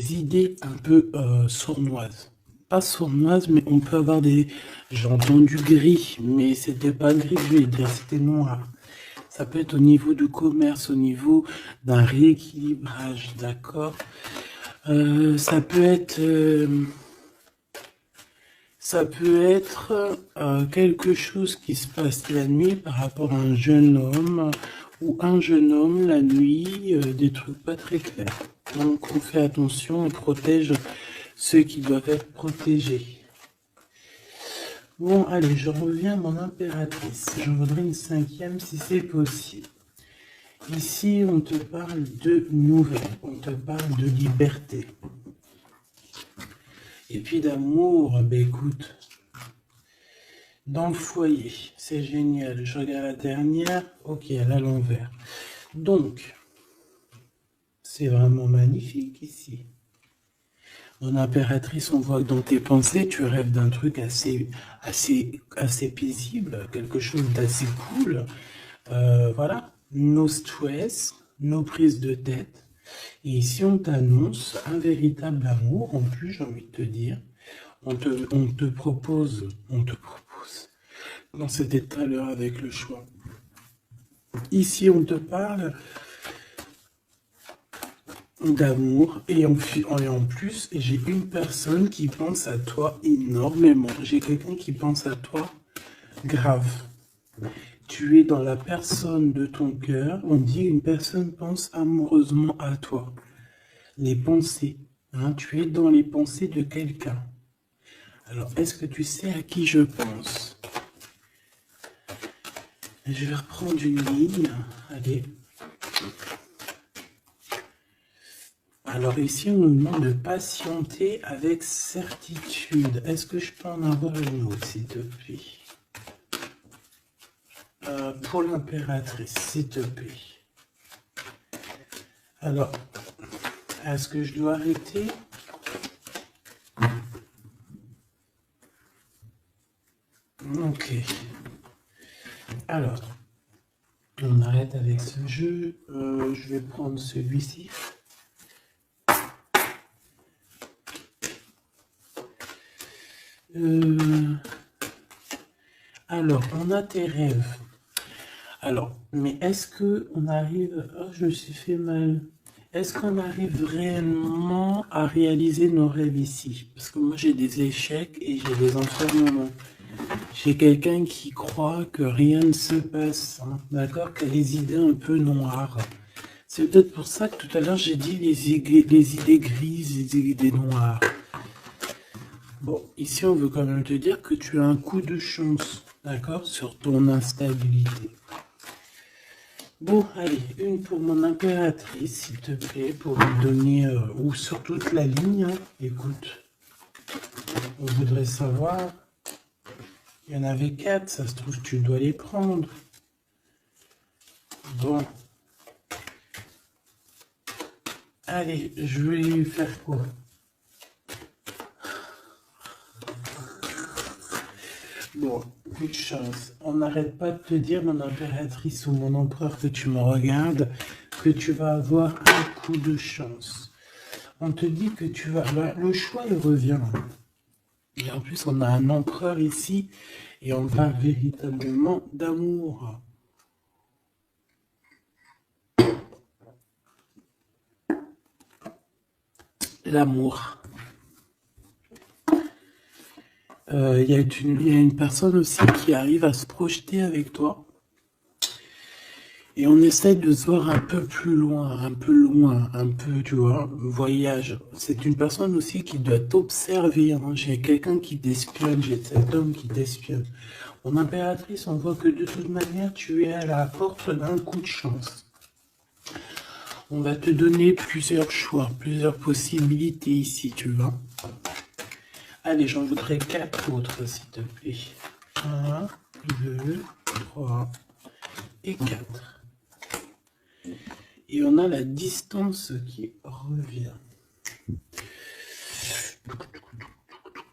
des idées un peu sournoises. Pas sournoises, mais on peut avoir des... J'ai entendu gris, mais c'était pas gris que je vais dire, c'était noir. Ça peut être au niveau du commerce, au niveau d'un rééquilibrage, d'accord. Ça peut être... quelque chose qui se passe la nuit par rapport à un jeune homme ou un jeune homme la nuit, des trucs pas très clairs. Donc on fait attention et protège ceux qui doivent être protégés. Bon, allez, je reviens à mon impératrice. Je voudrais une cinquième si c'est possible. Ici, on te parle de nouvelles, on te parle de liberté. Et puis d'amour, ben écoute, dans le foyer, c'est génial. Je regarde la dernière, ok, elle est à l'envers. Donc, c'est vraiment magnifique ici. Mon impératrice, on voit que dans tes pensées, tu rêves d'un truc assez paisible, quelque chose d'assez cool. Voilà, no stress, no prise de tête. Et ici, on t'annonce un véritable amour. En plus, j'ai envie de te dire, on te propose, dans cet état-là avec le choix. Ici, on te parle d'amour et en plus, j'ai une personne qui pense à toi énormément. J'ai quelqu'un qui pense à toi grave. Tu es dans la personne de ton cœur. On dit une personne pense amoureusement à toi. Les pensées. Hein, tu es dans les pensées de quelqu'un. Alors, est-ce que tu sais à qui je pense? Je vais reprendre une ligne. Allez. Alors ici, on nous demande de patienter avec certitude. Est-ce que je peux en avoir une autre, s'il te plaît? Pour l'impératrice, s'il te plaît. Alors, est-ce que je dois arrêter? Ok. Alors, on arrête avec ce jeu. Je vais prendre celui-ci. Alors, on a tes rêves. Alors, mais est-ce que on arrive... Oh, je me suis fait mal. Est-ce qu'on arrive réellement à réaliser nos rêves ici? Parce que moi, j'ai des échecs et j'ai des enfermements. J'ai quelqu'un qui croit que rien ne se passe, hein, d'accord? Qui a des idées un peu noires. C'est peut-être pour ça que tout à l'heure, j'ai dit les idées grises, les idées noires. Bon, ici, on veut quand même te dire que tu as un coup de chance, d'accord? Sur ton instabilité. Bon, allez, une pour mon impératrice, s'il te plaît, pour lui donner, ou sur toute la ligne, hein. Écoute, on voudrait savoir, il y en avait 4, ça se trouve, tu dois les prendre. Bon. Allez, je vais lui faire quoi? Bon, coup de chance. On n'arrête pas de te dire, mon impératrice ou mon empereur, que tu me regardes, que tu vas avoir un coup de chance. On te dit que tu vas... Le choix, il revient. Et en plus, on a un empereur ici, et on parle véritablement d'amour. L'amour. Il y a une personne aussi qui arrive à se projeter avec toi. Et on essaie de se voir un peu plus loin, un peu, tu vois, voyage. C'est une personne aussi qui doit t'observer, hein. J'ai quelqu'un qui t'espionne, j'ai cet homme qui t'espionne. Mon impératrice, on voit que de toute manière, tu es à la porte d'un coup de chance. On va te donner plusieurs choix, plusieurs possibilités ici, tu vois. Allez, j'en voudrais 4 autres, s'il te plaît. 1, 2, 3 et 4. Et on a la distance qui revient.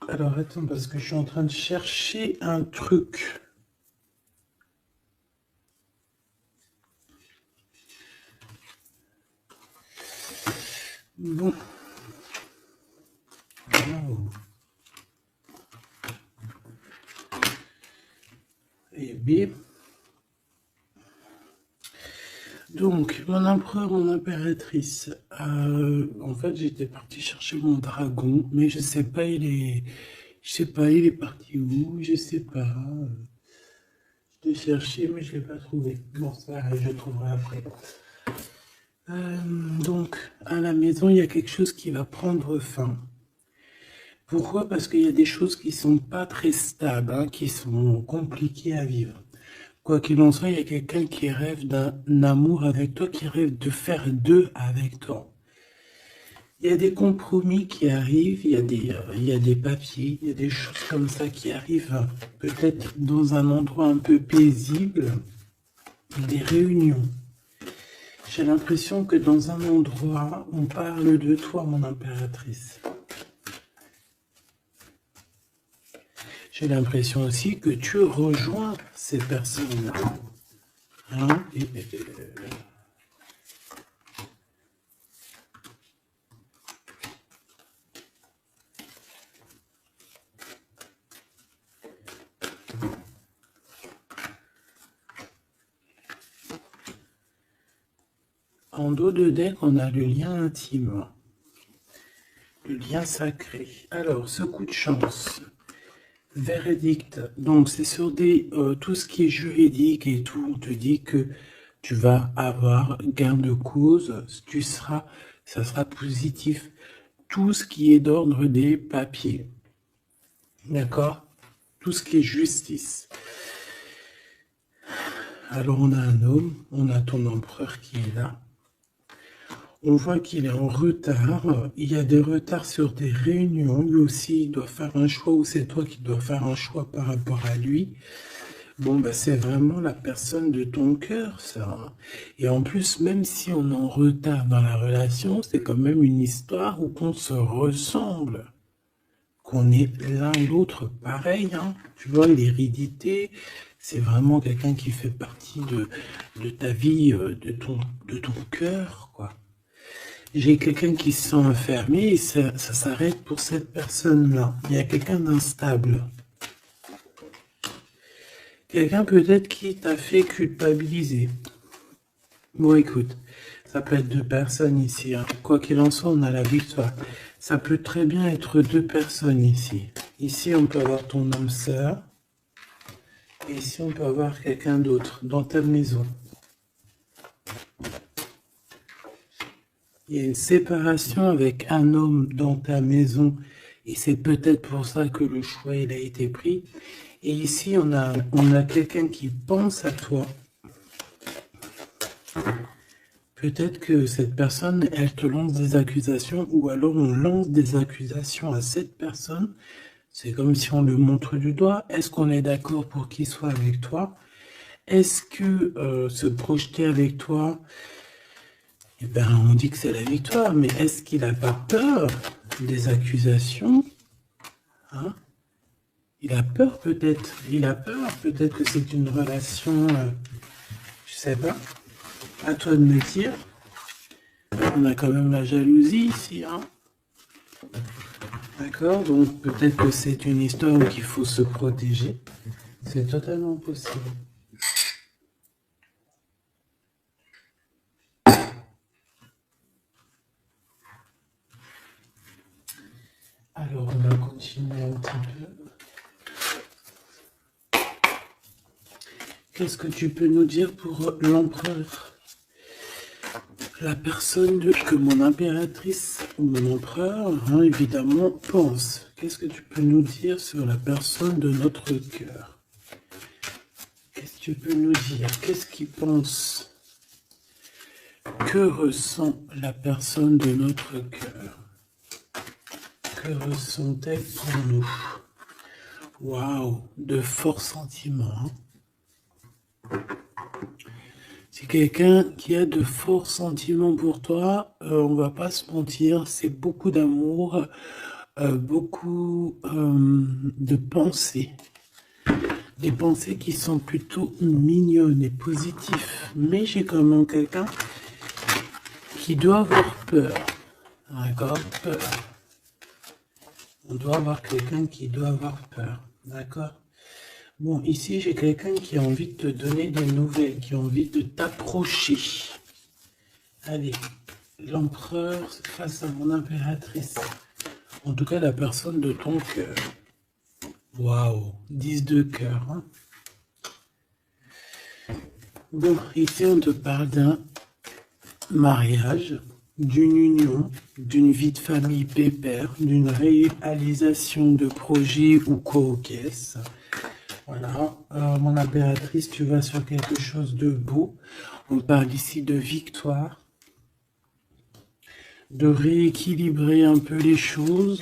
Alors attends, parce que je suis en train de chercher un truc. Bon. bébé. Donc, mon empereur, mon impératrice. En fait, j'étais partie chercher mon dragon, mais je sais pas, il est parti où, je sais pas. Je l'ai cherché, mais je l'ai pas trouvé. Bon, ça, je le trouverai après. Donc, à la maison, il y a quelque chose qui va prendre fin. Pourquoi? Parce qu'il y a des choses qui sont pas très stables, hein, qui sont compliquées à vivre. Quoi qu'il en soit, il y a quelqu'un qui rêve d'un amour avec toi, qui rêve de faire deux avec toi. Il y a des compromis qui arrivent, il y a des papiers, il y a des choses comme ça qui arrivent peut-être dans un endroit un peu paisible, des réunions. J'ai l'impression que dans un endroit, on parle de toi, mon impératrice. J'ai l'impression aussi que tu rejoins ces personnes-là. Hein? En dos de deck, on a le lien intime, le lien sacré. Alors, ce coup de chance, verdict, donc c'est sur tout ce qui est juridique et tout, on te dit que tu vas avoir gain de cause, ça sera positif. Tout ce qui est d'ordre des papiers, d'accord? Tout ce qui est justice. Alors on a un homme, on a ton empereur qui est là. On voit qu'il est en retard, il y a des retards sur des réunions, lui aussi il doit faire un choix ou c'est toi qui dois faire un choix par rapport à lui. Bon, bah, c'est vraiment la personne de ton cœur, ça. Et en plus, même si on est en retard dans la relation, c'est quand même une histoire où on se ressemble, qu'on est l'un et l'autre pareil, hein. Tu vois, l'hérédité, c'est vraiment quelqu'un qui fait partie de ta vie, de ton cœur, quoi. J'ai quelqu'un qui se sent enfermé et ça s'arrête pour cette personne-là. Il y a quelqu'un d'instable. Quelqu'un peut-être qui t'a fait culpabiliser. Bon, écoute, ça peut être deux personnes ici, hein. Quoi qu'il en soit, on a la victoire. Ça peut très bien être deux personnes ici. Ici, on peut avoir ton âme sœur. Et ici, on peut avoir quelqu'un d'autre dans ta maison. Il y a une séparation avec un homme dans ta maison. Et c'est peut-être pour ça que le choix il a été pris. Et ici, on a quelqu'un qui pense à toi. Peut-être que cette personne, elle te lance des accusations, ou alors on lance des accusations à cette personne. C'est comme si on le montre du doigt. Est-ce qu'on est d'accord pour qu'il soit avec toi? Est-ce que se projeter avec toi, eh ben, on dit que c'est la victoire, mais est-ce qu'il n'a pas peur des accusations, hein? Il a peur peut-être, peut-être que c'est une relation, je sais pas, à toi de me dire. On a quand même la jalousie ici, hein. D'accord, donc peut-être que c'est une histoire où il faut se protéger. C'est totalement possible. Alors, on va continuer un petit peu. Qu'est-ce que tu peux nous dire pour l'empereur? La personne que mon impératrice ou mon empereur, hein, évidemment, pense. Qu'est-ce que tu peux nous dire sur la personne de notre cœur? Qu'est-ce que tu peux nous dire? Qu'est-ce qu'il pense? Que ressent la personne de notre cœur? Que ressent-elle pour nous? Waouh, de forts sentiments. C'est quelqu'un qui a de forts sentiments pour toi, on va pas se mentir, c'est beaucoup d'amour, beaucoup de pensées. Des pensées qui sont plutôt mignonnes et positives. Mais j'ai quand même quelqu'un qui doit avoir peur. D'accord? Peur. On doit avoir quelqu'un qui doit avoir peur. D'accord? Bon, ici, j'ai quelqu'un qui a envie de te donner des nouvelles, qui a envie de t'approcher. Allez, l'empereur face à mon impératrice. En tout cas, la personne de ton cœur. Waouh, 10 de cœur. Hein. Bon, ici, on te parle d'un mariage, d'une union, d'une vie de famille pépère, d'une réalisation de projets ou co-caisse. Voilà, mon impératrice, tu vas sur quelque chose de beau. On parle ici de victoire, de rééquilibrer un peu les choses.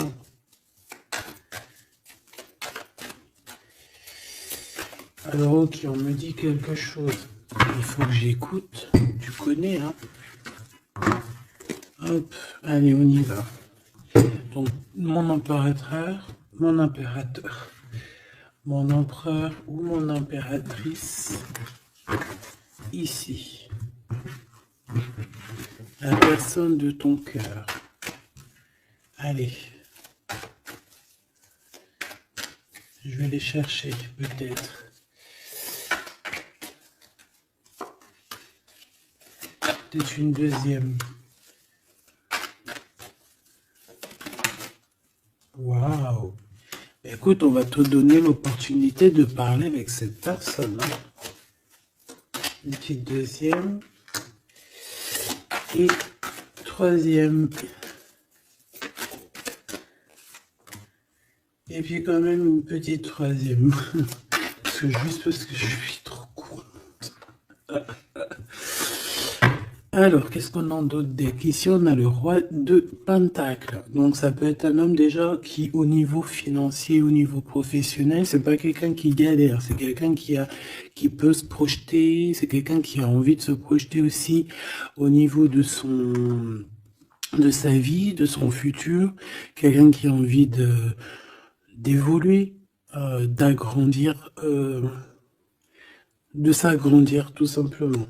Alors, ok, on me dit quelque chose. Il faut que j'écoute. Tu connais, hein? Hop, allez, on y va. Donc, mon impérateur, mon impérateur, mon empereur ou mon impératrice, ici. La personne de ton cœur. Allez. Je vais les chercher, peut-être. Peut-être une deuxième. Waouh! Écoute, on va te donner l'opportunité de parler avec cette personne. Hein. Une petite deuxième. Et troisième. Et puis quand même une petite troisième. Juste parce que je suis trop courante. Alors, qu'est-ce qu'on a d'autre deck? Ici, on a le roi de Pentacle. Donc, ça peut être un homme déjà qui, au niveau financier, au niveau professionnel, c'est pas quelqu'un qui galère. C'est quelqu'un qui peut se projeter. C'est quelqu'un qui a envie de se projeter aussi au niveau de sa vie, de son futur. Quelqu'un qui a envie d'évoluer, d'agrandir, de s'agrandir, tout simplement.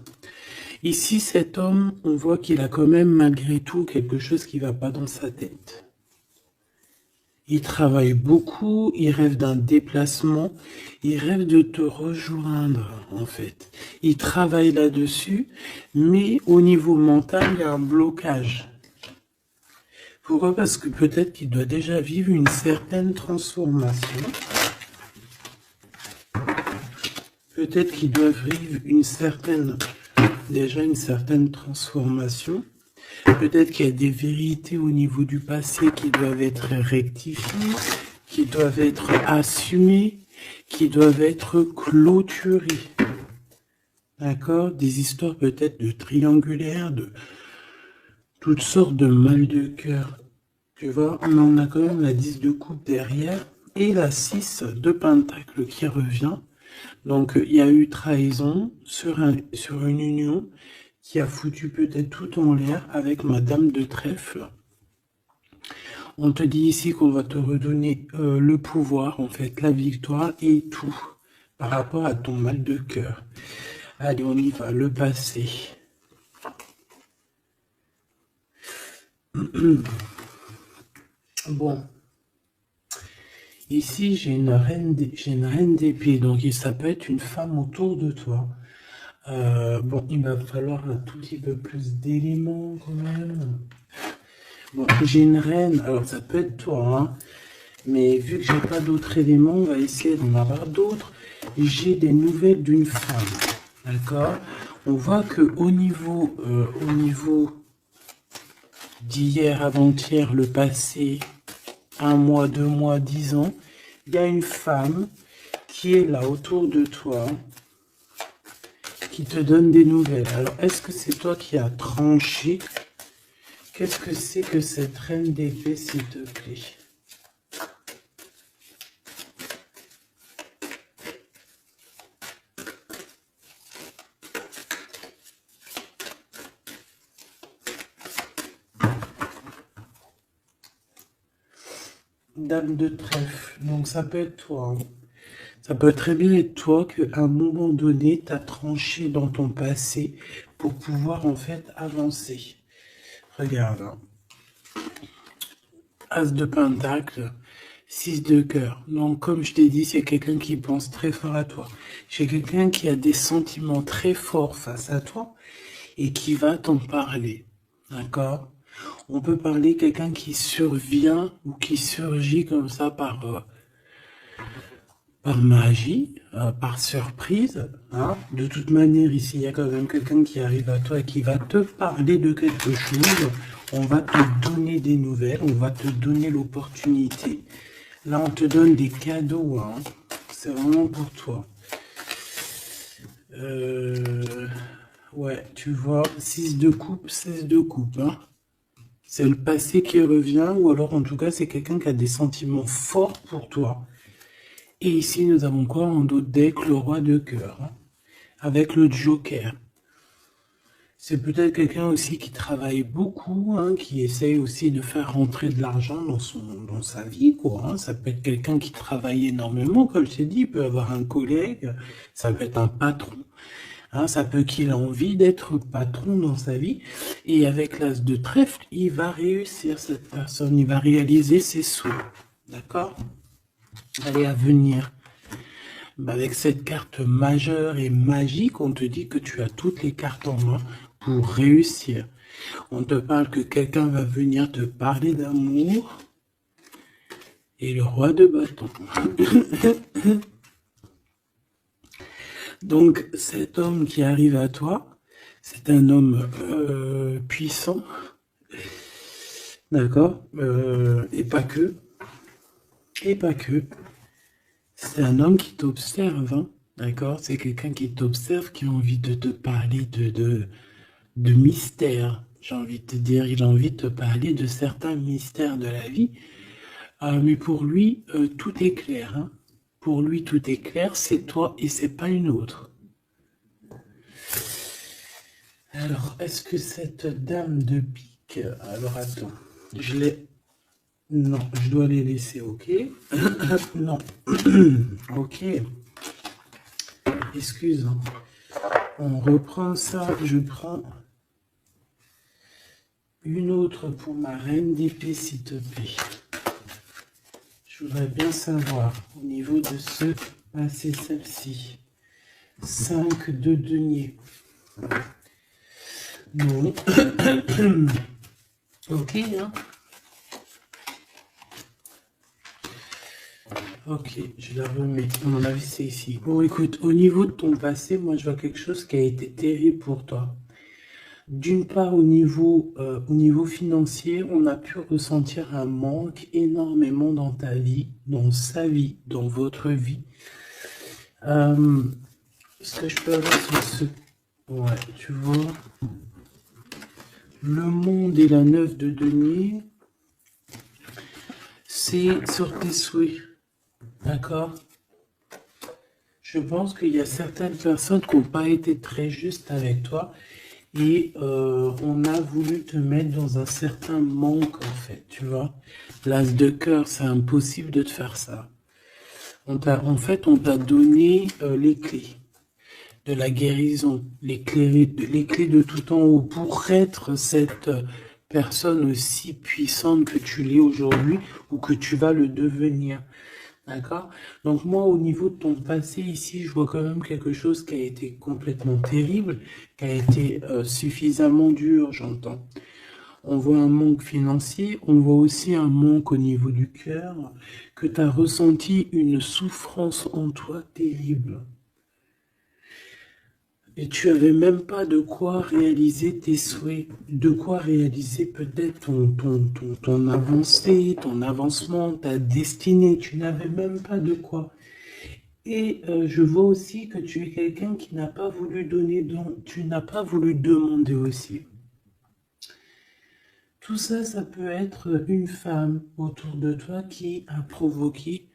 Ici, cet homme, on voit qu'il a quand même, malgré tout, quelque chose qui ne va pas dans sa tête. Il travaille beaucoup, il rêve d'un déplacement, il rêve de te rejoindre, en fait. Il travaille là-dessus, mais au niveau mental, il y a un blocage. Pourquoi? Parce que peut-être qu'il doit déjà vivre une certaine transformation. Peut-être qu'il doit vivre une certaine transformation. Peut-être qu'il y a des vérités au niveau du passé qui doivent être rectifiées, qui doivent être assumées, qui doivent être clôturées. D'accord? Des histoires peut-être de triangulaires, de toutes sortes de mal de cœur. Tu vois, on a quand même la 10 de coupe derrière et la 6 de pentacle qui revient. Donc, il y a eu trahison sur une union qui a foutu peut-être tout en l'air avec Madame de Trèfle. On te dit ici qu'on va te redonner le pouvoir, en fait, la victoire et tout par rapport à ton mal de cœur. Allez, on y va, le passé. Bon. Ici, j'ai une reine d'épée, donc ça peut être une femme autour de toi. Bon, il va falloir un tout petit peu plus d'éléments quand même. Bon, j'ai une reine, alors ça peut être toi, hein, mais vu que j'ai pas d'autres éléments, on va essayer d'en avoir d'autres. J'ai des nouvelles d'une femme, d'accord? On voit que au niveau d'hier, avant-hier, le passé, 1 mois, 2 mois, 10 ans, il y a une femme qui est là autour de toi, qui te donne des nouvelles. Alors, est-ce que c'est toi qui as tranché? Qu'est-ce que c'est que cette reine d'épée, s'il te plaît? Dame de trèfle, donc ça peut être toi. Hein. Ça peut très bien être toi qu'à un moment donné, tu as tranché dans ton passé pour pouvoir en fait avancer. Regarde. Hein. As de pentacle, 6 de cœur. Donc, comme je t'ai dit, c'est quelqu'un qui pense très fort à toi. C'est quelqu'un qui a des sentiments très forts face à toi et qui va t'en parler. D'accord? On peut parler quelqu'un qui survient ou qui surgit comme ça par magie, par surprise. Hein. De toute manière, ici, il y a quand même quelqu'un qui arrive à toi et qui va te parler de quelque chose. On va te donner des nouvelles, on va te donner l'opportunité. Là, on te donne des cadeaux. Hein. C'est vraiment pour toi. Ouais, tu vois, 6 de coupe, 16 de coupe. Hein. C'est le passé qui revient, ou alors en tout cas, c'est quelqu'un qui a des sentiments forts pour toi. Et ici, nous avons quoi en dos de deck? Le roi de cœur, hein, avec le joker. C'est peut-être quelqu'un aussi qui travaille beaucoup, hein, qui essaye aussi de faire rentrer de l'argent dans sa vie, quoi. Hein. Ça peut être quelqu'un qui travaille énormément, comme je t'ai dit, il peut avoir un collègue, ça peut être un patron. Hein, ça peut qu'il ait envie d'être patron dans sa vie. Et avec l'as de trèfle, il va réussir, cette personne. Il va réaliser ses souhaits. D'accord? Allez, à venir. Avec cette carte majeure et magique, on te dit que tu as toutes les cartes en main pour réussir. On te parle que quelqu'un va venir te parler d'amour. Et le roi de bâton. Donc, cet homme qui arrive à toi, c'est un homme puissant, d'accord, et pas que, c'est un homme qui t'observe, hein, d'accord, c'est quelqu'un qui t'observe, qui a envie de te parler de mystères, j'ai envie de te dire, il a envie de te parler de certains mystères de la vie, mais pour lui, tout est clair, hein. Pour lui, tout est clair, c'est toi et c'est pas une autre. Alors, est-ce que cette dame de pique... Alors, attends, je l'ai... Non, je dois les laisser, ok. Non. Ok. Excuse. On reprend ça, je prends une autre pour ma reine d'épée, s'il te plaît. Je voudrais bien savoir, au niveau de ce... Ah, c'est celle-ci. 5 de denier. Non. Ok, hein. Ok, je la remets. À mon avis, c'est ici. Bon, écoute, au niveau de ton passé, moi, je vois quelque chose qui a été terrible pour toi. D'une part, au niveau financier, on a pu ressentir un manque énormément dans ta vie, dans sa vie, dans votre vie. Ce que je peux avoir sur ce... Ouais, tu vois. Le monde et la 9 de denier, c'est sur tes souhaits. D'accord? Je pense qu'il y a certaines personnes qui n'ont pas été très justes avec toi. Et on a voulu te mettre dans un certain manque, en fait, tu vois. L'as de cœur, c'est impossible de te faire ça. On t'a donné les clés de la guérison, les clés de tout en haut pour être cette personne aussi puissante que tu l'es aujourd'hui ou que tu vas le devenir. D'accord? Donc moi, au niveau de ton passé, ici, je vois quand même quelque chose qui a été complètement terrible, qui a été suffisamment dur, j'entends. On voit un manque financier, on voit aussi un manque au niveau du cœur, que tu as ressenti une souffrance en toi terrible. Et tu avais même pas de quoi réaliser tes souhaits, de quoi réaliser peut-être ton avancée, ton avancement, ta destinée. Tu n'avais même pas de quoi. Et je vois aussi que tu es quelqu'un qui n'a pas voulu donner, donc tu n'as pas voulu demander aussi. Tout ça, ça peut être une femme autour de toi qui a provoqué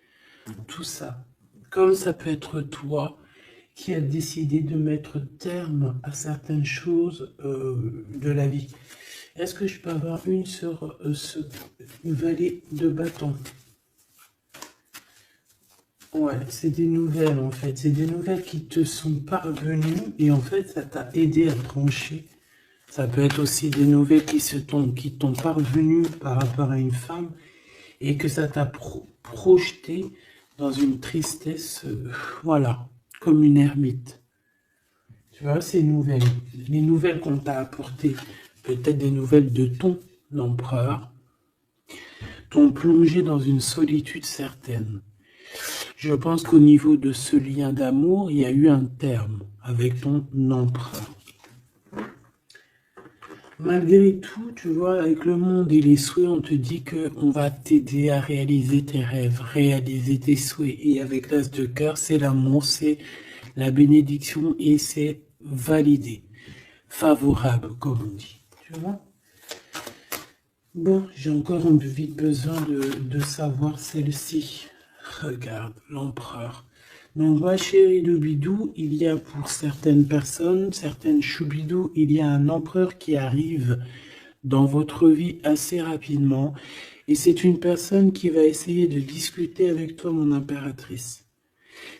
tout ça. Comme ça peut être toi qui a décidé de mettre terme à certaines choses de la vie. Est-ce que je peux avoir une sur une valet de bâton? Ouais, c'est des nouvelles en fait. C'est des nouvelles qui te sont parvenues et en fait, ça t'a aidé à trancher. Ça peut être aussi des nouvelles qui t'ont parvenues par rapport à une femme et que ça t'a projeté dans une tristesse, voilà, comme une ermite. Tu vois, ces nouvelles, les nouvelles qu'on t'a apportées, peut-être des nouvelles de ton empereur, t'ont plongé dans une solitude certaine. Je pense qu'au niveau de ce lien d'amour, il y a eu un terme avec ton empereur. Malgré tout, tu vois, avec le monde et les souhaits, on te dit qu'on va t'aider à réaliser tes rêves, réaliser tes souhaits. Et avec l'as de cœur, c'est l'amour, c'est la bénédiction et c'est validé, favorable, comme on dit. Tu vois? Bon, j'ai encore un peu vite besoin de savoir celle-ci. Regarde, l'empereur. Donc, ma chérie de bidou, il y a pour certaines personnes, certaines choubidou, il y a un empereur qui arrive dans votre vie assez rapidement. Et c'est une personne qui va essayer de discuter avec toi, mon impératrice.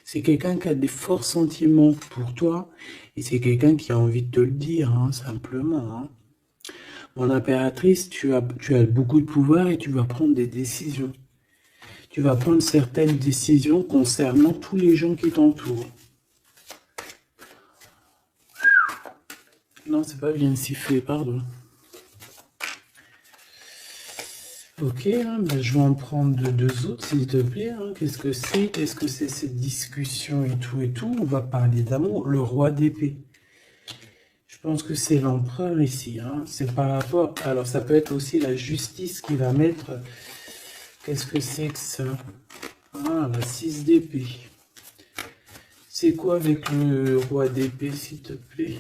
C'est quelqu'un qui a des forts sentiments pour toi. Et c'est quelqu'un qui a envie de te le dire, hein, simplement. Hein. Mon impératrice, tu as beaucoup de pouvoir et tu vas prendre des décisions. Tu vas prendre certaines décisions concernant tous les gens qui t'entourent. Non, c'est pas bien sifflé, pardon. Ok, hein, ben je vais en prendre deux autres, s'il te plaît. Hein. Qu'est-ce que c'est? Qu'est-ce que c'est cette discussion et tout et tout? On va parler d'amour. Le roi d'épée. Je pense que c'est l'empereur ici. Hein. C'est par rapport... Alors, ça peut être aussi la justice qui va mettre... Qu'est-ce que c'est que ça? Ah, la 6 d'épée. C'est quoi avec le roi d'épée, s'il te plaît?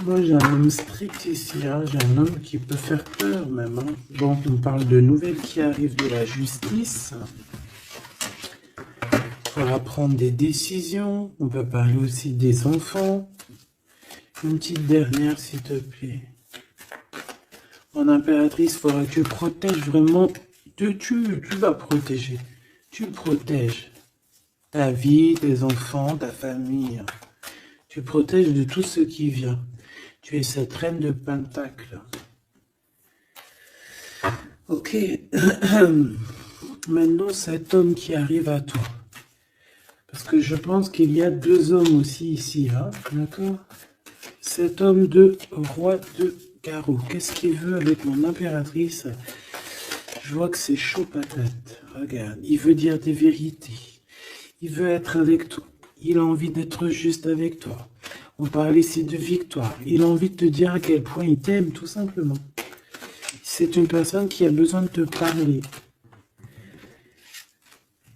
Moi, j'ai un homme strict ici. Hein. J'ai un homme qui peut faire peur, même. Hein. Bon, on parle de nouvelles qui arrivent de la justice. Il faudra prendre des décisions. On peut parler aussi des enfants. Une petite dernière, s'il te plaît. Mon impératrice, il faudra que tu protèges vraiment. Tu vas protéger. Tu protèges ta vie, tes enfants, ta famille. Tu protèges de tout ce qui vient. Tu es cette reine de Pentacle. Ok. Maintenant, cet homme qui arrive à toi. Parce que je pense qu'il y a deux hommes aussi ici. Hein, d'accord? Cet homme de roi de carreau. Qu'est-ce qu'il veut avec mon impératrice? Je vois que c'est chaud patate. Regarde, il veut dire des vérités. Il veut être avec toi. Il a envie d'être juste avec toi. On parle ici de victoire. Il a envie de te dire à quel point il t'aime, tout simplement. C'est une personne qui a besoin de te parler.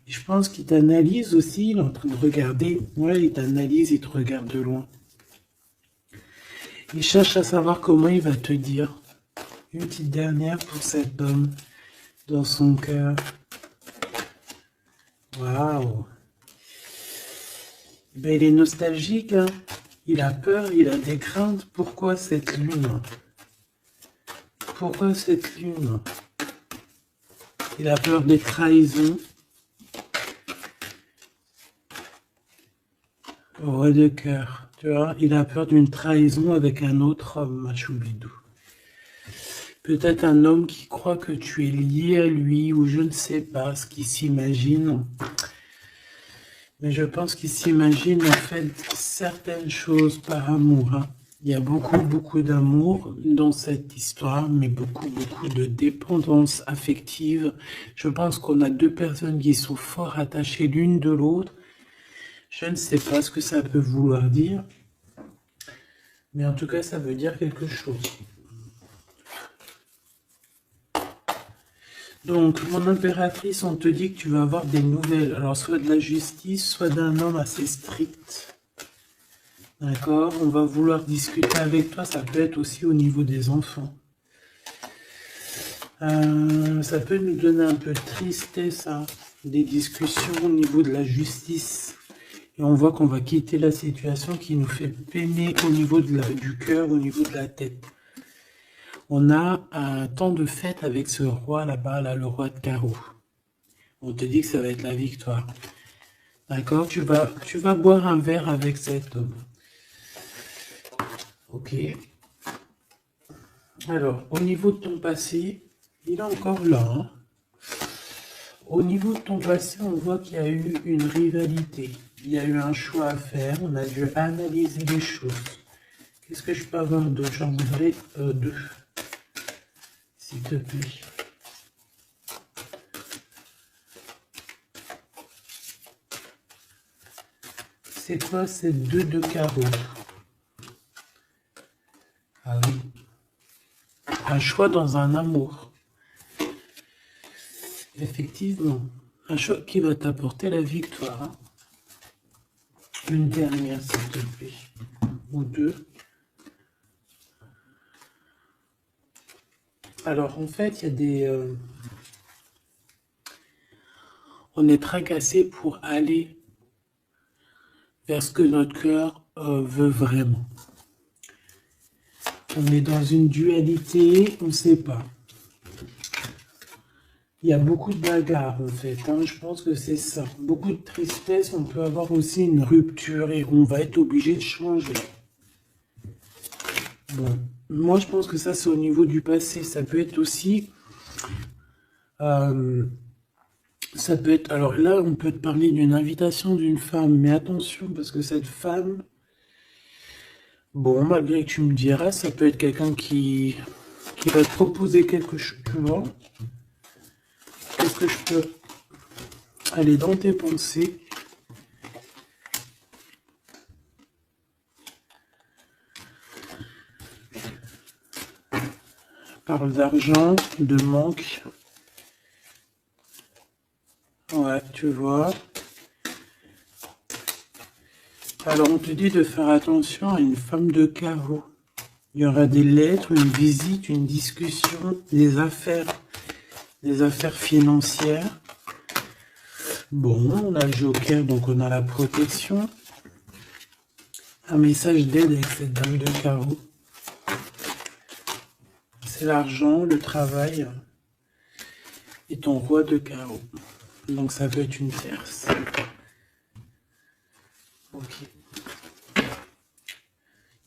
Je pense qu'il t'analyse aussi. Il est en train de regarder. Ouais, il t'analyse, il te regarde de loin. Il cherche à savoir comment il va te dire. Une petite dernière pour cet homme dans son cœur. Waouh! Ben, il est nostalgique, hein? Il a peur, il a des craintes. Pourquoi cette lune? Pourquoi cette lune? Il a peur des trahisons. Roi de cœur, tu vois, il a peur d'une trahison avec un autre homme, Machoubidou. Peut-être un homme qui croit que tu es lié à lui, ou je ne sais pas ce qu'il s'imagine. Mais je pense qu'il s'imagine en fait certaines choses par amour. Hein. Il y a beaucoup d'amour dans cette histoire, mais beaucoup de dépendance affective. Je pense qu'on a deux personnes qui sont fort attachées l'une de l'autre. Je ne sais pas ce que ça peut vouloir dire, mais en tout cas, ça veut dire quelque chose. Donc, mon impératrice, on te dit que tu vas avoir des nouvelles. Alors, soit de la justice, soit d'un homme assez strict. D'accord? On va vouloir discuter avec toi. Ça peut être aussi au niveau des enfants. Ça peut nous donner un peu de tristesse, hein, des discussions au niveau de la justice. Et on voit qu'on va quitter la situation qui nous fait peiner au niveau du cœur, au niveau de la tête. On a un temps de fête avec ce roi là-bas, là, le roi de carreau. On te dit que ça va être la victoire. D'accord? Tu vas boire un verre avec cet homme. Ok. Alors, au niveau de ton passé, il est encore là, hein. Au niveau de ton passé, on voit qu'il y a eu une rivalité. Il y a eu un choix à faire. On a dû analyser les choses. Qu'est-ce que je peux avoir d'autre? J'en voudrais deux, s'il te plaît. C'est quoi ces deux de carreau? Ah oui. Un choix dans un amour. Effectivement. Un choix qui va t'apporter la victoire, hein. Une dernière, s'il te plaît. Ou deux. Alors, en fait, il y a des... on est tracassé pour aller vers ce que notre cœur veut vraiment. On est dans une dualité, on ne sait pas. Il y a beaucoup de bagarres en fait, hein. Je pense que c'est ça. Beaucoup de tristesse, on peut avoir aussi une rupture et on va être obligé de changer. Bon, moi je pense que ça c'est au niveau du passé. Ça peut être aussi... ça peut être... Alors là, on peut te parler d'une invitation d'une femme, mais attention parce que cette femme... Bon, malgré que tu me diras, ça peut être quelqu'un qui va te proposer quelque chose, tu vois. Qu'est-ce que je peux aller dans tes pensées? Parle d'argent, de manque. Ouais, tu vois. Alors on te dit de faire attention à une femme de carreau. Il y aura des lettres, une visite, une discussion, des affaires financières. Bon, on a le joker, donc on a la protection. Un message d'aide avec cette dame de carreau. C'est l'argent, le travail et ton roi de carreau. Donc ça peut être une tierce. Ok.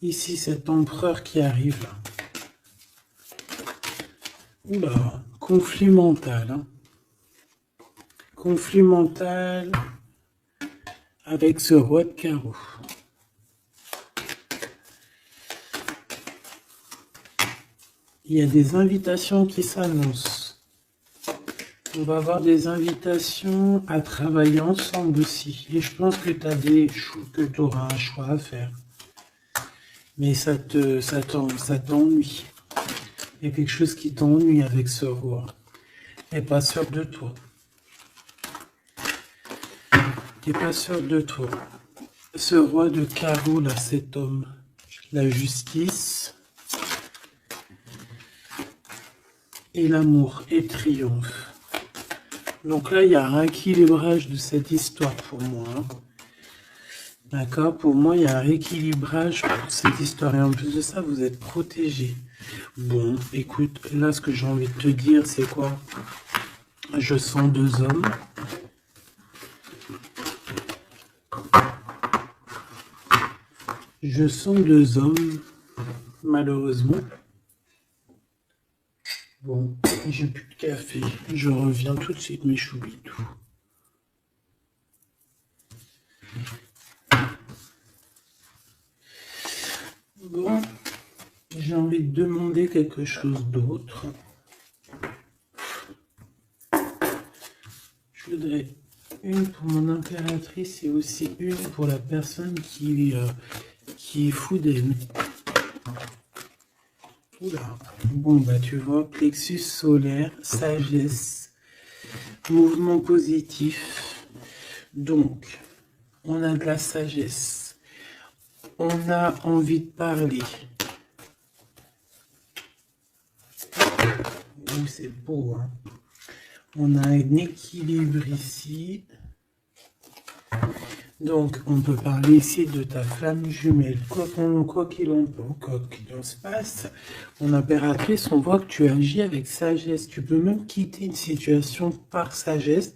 Ici, cet empereur qui arrive. Oula, conflit mental. Hein. Conflit mental avec ce roi de carreau. Il y a des invitations qui s'annoncent. On va avoir des invitations à travailler ensemble aussi. Et je pense que tu auras un choix à faire. Mais ça t'ennuie. Il y a quelque chose qui t'ennuie avec ce roi. Tu n'es pas sûr de toi. Tu n'es pas sûr de toi. Ce roi de carreau, là, cet homme. La justice. Et l'amour et triomphe. Donc là, il y a un rééquilibrage de cette histoire pour moi. Hein. D'accord? Pour moi, il y a un rééquilibrage pour cette histoire. Et en plus de ça, vous êtes protégés. Bon, écoute, là, ce que j'ai envie de te dire, c'est quoi? Je sens deux hommes. Je sens deux hommes, malheureusement. Bon, j'ai plus de café. Je reviens tout de suite, mais j'oublie tout. Bon, j'ai envie de demander quelque chose d'autre. Je voudrais une pour mon impératrice et aussi une pour la personne qui est fou d'aimer. Oula. Bon, bah tu vois, plexus solaire, sagesse, mouvement positif. Donc, on a de la sagesse. On a envie de parler. Oh, c'est beau, hein. On a un équilibre ici. Donc, on peut parler ici de ta flamme jumelle. Quoi qu'il en se passe, mon impératrice, on voit que tu agis avec sagesse. Tu peux même quitter une situation par sagesse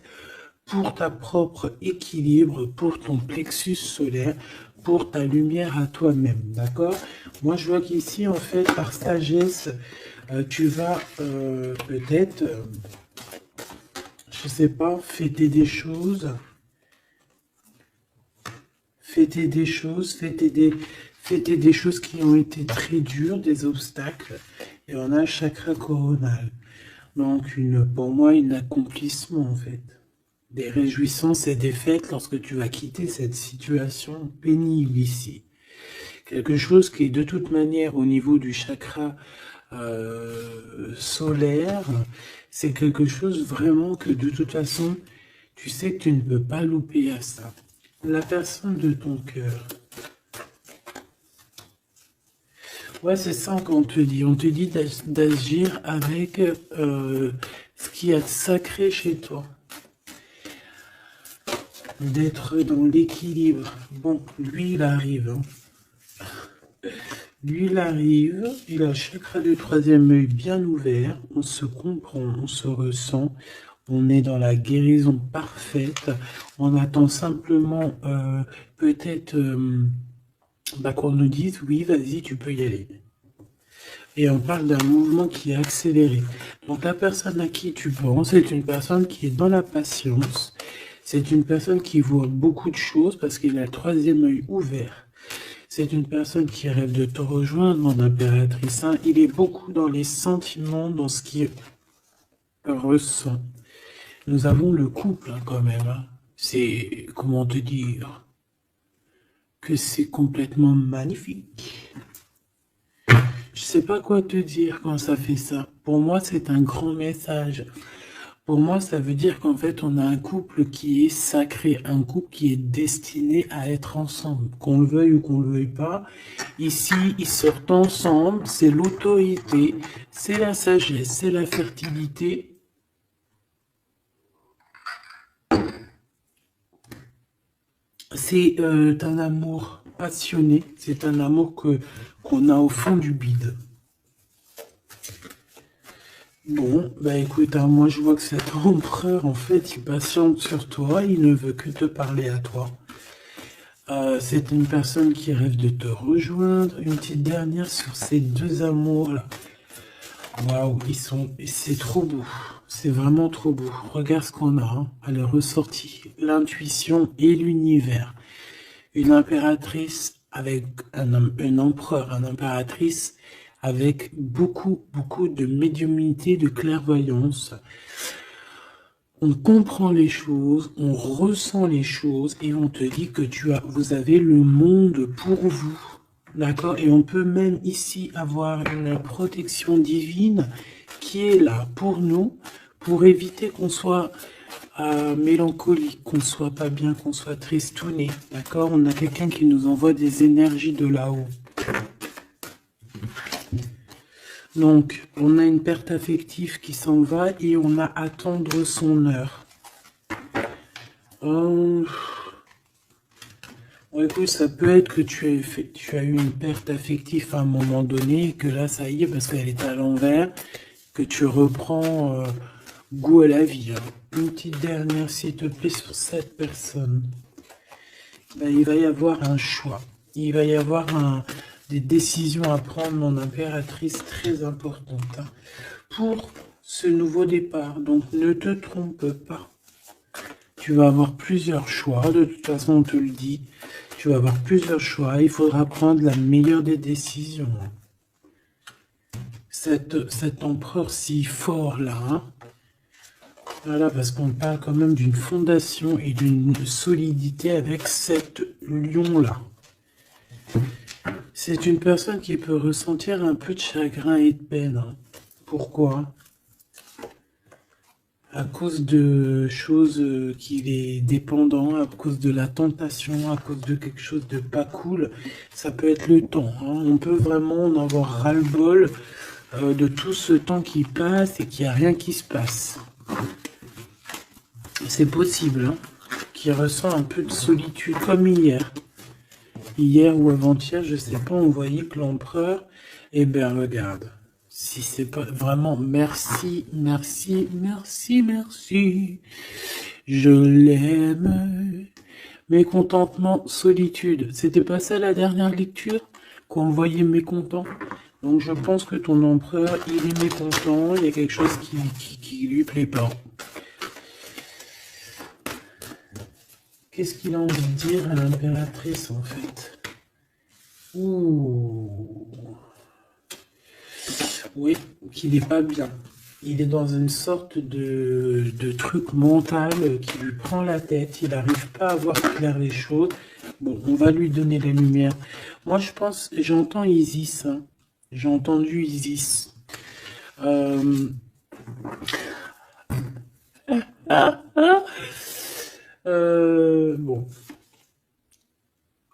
pour ta propre équilibre, pour ton plexus solaire, pour ta lumière à toi-même. D'accord? Moi, je vois qu'ici, en fait, par sagesse, Tu vas peut-être, je sais pas, fêter des choses qui ont été très dures, des obstacles. Et on a le chakra coronal. Donc, pour moi, un accomplissement, en fait. Des réjouissances et des fêtes lorsque tu vas quitter cette situation pénible ici. Quelque chose qui, de toute manière, au niveau du chakra solaire, c'est quelque chose vraiment que, de toute façon, tu sais que tu ne peux pas louper à ça. La personne de ton cœur. Ouais, c'est ça qu'on te dit. On te dit d'agir avec ce qu'il y a de sacré chez toi. D'être dans l'équilibre. Bon, lui, il arrive. Hein. Lui, il arrive. Il a le chakra du troisième œil bien ouvert. On se comprend, on se ressent. On est dans la guérison parfaite. On attend simplement peut-être qu'on nous dise oui, vas-y, tu peux y aller. Et on parle d'un mouvement qui est accéléré. Donc la personne à qui tu penses, c'est une personne qui est dans la patience. C'est une personne qui voit beaucoup de choses parce qu'il a le troisième œil ouvert. C'est une personne qui rêve de te rejoindre, mon impératrice. Hein. Il est beaucoup dans les sentiments, dans ce qu'il ressent. Nous avons le couple hein, quand même. Hein. C'est, comment te dire, que c'est complètement magnifique. Je sais pas quoi te dire quand ça fait ça. Pour moi, c'est un grand message. Pour moi, ça veut dire qu'en fait, on a un couple qui est sacré, un couple qui est destiné à être ensemble. Qu'on le veuille ou qu'on le veuille pas, ici, ils sortent ensemble, c'est l'autorité, c'est la sagesse, c'est la fertilité. C'est un amour passionné, c'est un amour qu'on a au fond du bide. Bon, bah écoute, hein, moi je vois que cet empereur, en fait, il patiente sur toi, il ne veut que te parler à toi. C'est une personne qui rêve de te rejoindre. Une petite dernière sur ces deux amours-là. Waouh, c'est trop beau. C'est vraiment trop beau. Regarde ce qu'on a, hein. Elle est ressortie. L'intuition et l'univers. Une impératrice avec un empereur, une impératrice avec beaucoup de médiumnité, de clairvoyance. On comprend les choses, on ressent les choses et on te dit que vous avez le monde pour vous. D'accord? Et on peut même ici avoir une protection divine qui est là pour nous, pour éviter qu'on soit mélancolique, qu'on soit pas bien, qu'on soit tristouné. D'accord? On a quelqu'un qui nous envoie des énergies de là-haut. Donc, on a une perte affective qui s'en va et on a à attendre son heure. Écoute, ça peut être que tu as eu une perte affective à un moment donné et que là, ça y est, parce qu'elle est à l'envers, que tu reprends goût à la vie. Hein. Une petite dernière, s'il te plaît, sur cette personne. Ben, il va y avoir un choix. Il va y avoir des décisions à prendre, mon impératrice, très importantes. Hein, pour ce nouveau départ. Donc, ne te trompe pas. Tu vas avoir plusieurs choix. De toute façon, on te le dit. Tu vas avoir plusieurs choix. Il faudra prendre la meilleure des décisions. Cet empereur si fort là. Hein, voilà, parce qu'on parle quand même d'une fondation et d'une solidité avec cet lion-là. C'est une personne qui peut ressentir un peu de chagrin et de peine. Hein. Pourquoi? À cause de choses qu'il est dépendant, à cause de la tentation, à cause de quelque chose de pas cool. Ça peut être le temps. Hein. On peut vraiment en avoir ras-le-bol de tout ce temps qui passe et qu'il n'y a rien qui se passe. C'est possible, hein, qu'il ressent un peu de solitude, comme hier. Hier ou avant-hier, je sais pas, on voyait que l'empereur, eh ben regarde, si c'est pas vraiment merci, je l'aime. Mécontentement, solitude, c'était pas ça la dernière lecture, qu'on voyait mécontent. Donc je pense que ton empereur, il est mécontent, il y a quelque chose qui lui plaît pas. Qu'est-ce qu'il a envie de dire à l'impératrice en fait? Ouh. Oui, qu'il n'est pas bien. Il est dans une sorte de truc mental qui lui prend la tête. Il n'arrive pas à voir clair les choses. Bon, on va lui donner la lumière. Moi, je pense, j'entends Isis. Hein. J'ai entendu Isis. Euh, bon,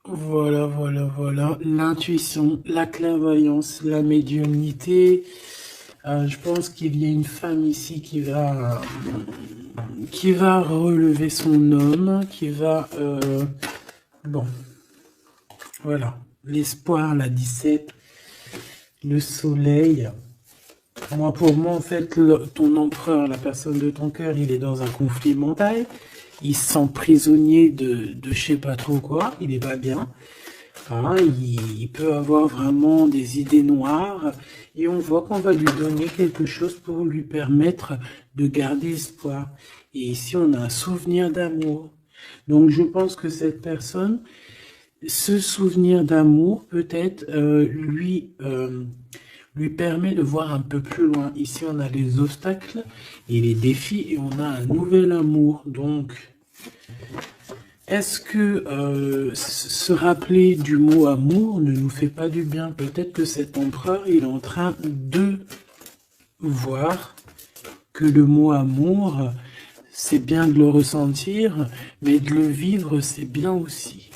voilà. L'intuition, la clairvoyance, la médiumnité. Je pense qu'il y a une femme ici qui va relever son homme, qui va... bon, voilà. L'espoir, la 17, le soleil. Moi, pour moi, en fait, ton empereur, la personne de ton cœur, il est dans un conflit mental. Il se sent prisonnier de je sais pas trop quoi. Il est pas bien. Hein, il peut avoir vraiment des idées noires. Et on voit qu'on va lui donner quelque chose pour lui permettre de garder espoir. Et ici, on a un souvenir d'amour. Donc, je pense que cette personne, ce souvenir d'amour, peut-être, lui permet de voir un peu plus loin. Ici, on a les obstacles et les défis et on a un nouvel amour. Donc, est-ce que se rappeler du mot amour ne nous fait pas du bien? Peut-être que cet empereur, il est en train de voir que le mot amour, c'est bien de le ressentir, mais de le vivre, c'est bien aussi.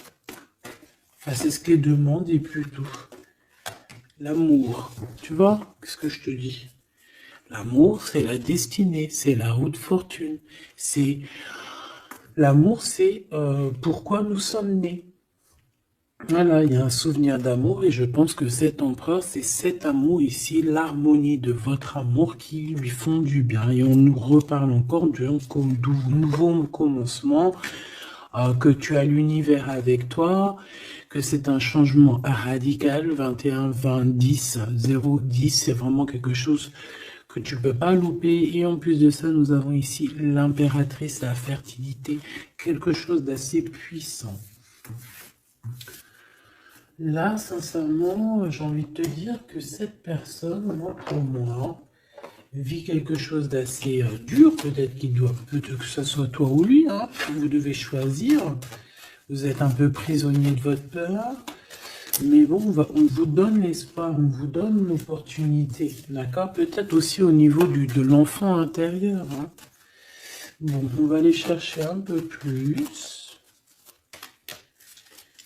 Enfin, c'est ce qu'il demande et plutôt. L'amour, tu vois, qu'est-ce que je te dis? L'amour, c'est la destinée, c'est la route fortune, c'est... L'amour, c'est pourquoi nous sommes nés. Voilà, il y a un souvenir d'amour et je pense que cet empereur, c'est cet amour ici, l'harmonie de votre amour qui lui font du bien. Et on nous reparle encore d'un nouveau commencement, que tu as l'univers avec toi, que c'est un changement radical, 21, 20, 10, 0, 10, c'est vraiment quelque chose que tu peux pas louper. Et en plus de ça, nous avons ici l'impératrice, la fertilité, quelque chose d'assez puissant. Là, sincèrement, j'ai envie de te dire que cette personne, moi, pour moi, vit quelque chose d'assez dur. Peut-être que ce soit toi ou lui, hein. Vous devez choisir. Vous êtes un peu prisonnier de votre peur. Mais bon, on vous donne l'espoir, on vous donne l'opportunité, d'accord? Peut-être aussi au niveau de l'enfant intérieur. Hein. Bon, on va aller chercher un peu plus.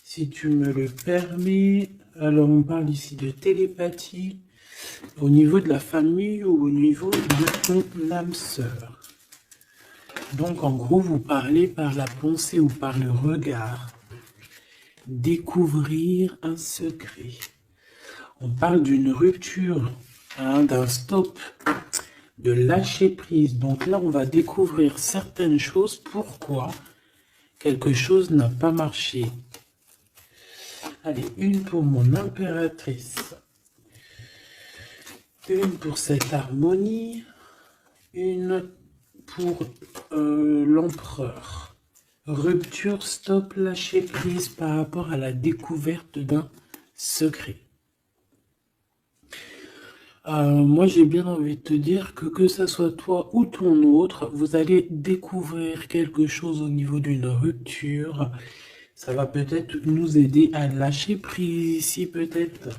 Si tu me le permets. Alors, on parle ici de télépathie au niveau de la famille ou au niveau de ton âme sœur. Donc, en gros, vous parlez par la pensée ou par le regard. Découvrir un secret. On parle d'une rupture, hein, d'un stop, de lâcher prise. Donc là, on va découvrir certaines choses. Pourquoi quelque chose n'a pas marché. Allez, une pour mon impératrice. Une pour cette harmonie. Une pour l'empereur. Rupture, stop, lâcher prise par rapport à la découverte d'un secret. Moi, j'ai bien envie de te dire que ça soit toi ou ton autre, vous allez découvrir quelque chose au niveau d'une rupture. Ça va peut-être nous aider à lâcher prise ici, peut-être.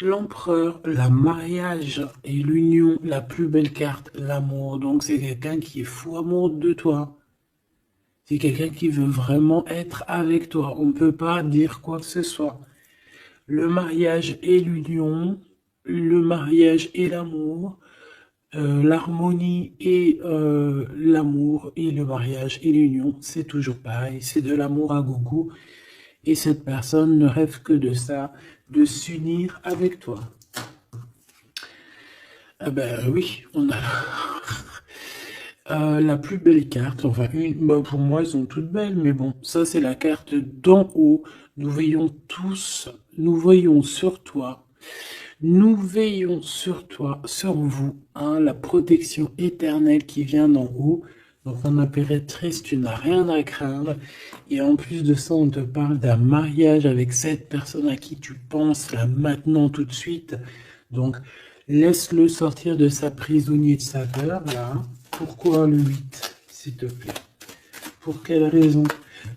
L'empereur, le mariage et l'union, la plus belle carte, l'amour. Donc, c'est quelqu'un qui est fou amoureux de toi. C'est quelqu'un qui veut vraiment être avec toi. On ne peut pas dire quoi que ce soit. Le mariage et l'union, le mariage et l'amour, l'harmonie et l'amour et le mariage et l'union, c'est toujours pareil. C'est de l'amour à gogo. Et cette personne ne rêve que de ça, de s'unir avec toi. Ah ben oui, on a la plus belle carte, enfin pour moi elles sont toutes belles, mais bon, ça c'est la carte d'en haut. Nous voyons sur toi Nous veillons sur toi, sur vous, hein, la protection éternelle qui vient d'en haut. Donc, mon impératrice, tu n'as rien à craindre. Et en plus de ça, on te parle d'un mariage avec cette personne à qui tu penses là maintenant, tout de suite. Donc, laisse-le sortir de sa prisonnier de sa peur, là. Pourquoi le 8, s'il te plaît? Pour quelle raison?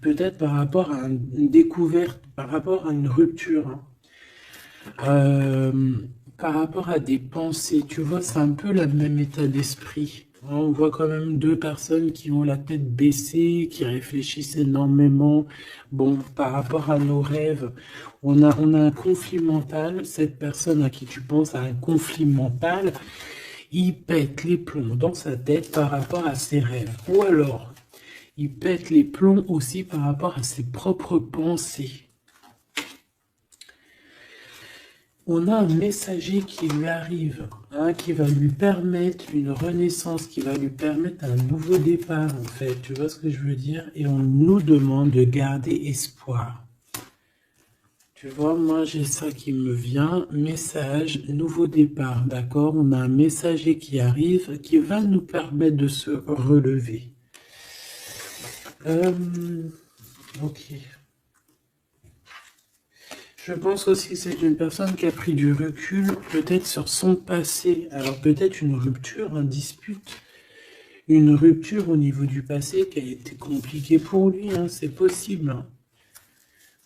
Peut-être par rapport à une découverte, par rapport à une rupture, hein. Par rapport à des pensées, tu vois, c'est un peu le même état d'esprit. On voit quand même deux personnes qui ont la tête baissée, qui réfléchissent énormément. Bon, par rapport à nos rêves, on a un conflit mental. Cette personne à qui tu penses a un conflit mental. Il pète les plombs dans sa tête par rapport à ses rêves. Ou alors, il pète les plombs aussi par rapport à ses propres pensées. On a un messager qui lui arrive, hein, qui va lui permettre une renaissance, qui va lui permettre un nouveau départ, en fait. Tu vois ce que je veux dire? Et on nous demande de garder espoir. Tu vois, moi, j'ai ça qui me vient. Message, nouveau départ, d'accord? On a un messager qui arrive, qui va nous permettre de se relever. Ok. Je pense aussi que c'est une personne qui a pris du recul, peut-être sur son passé. Alors peut-être une rupture, une dispute, une rupture au niveau du passé qui a été compliquée pour lui, hein, c'est possible. Hein.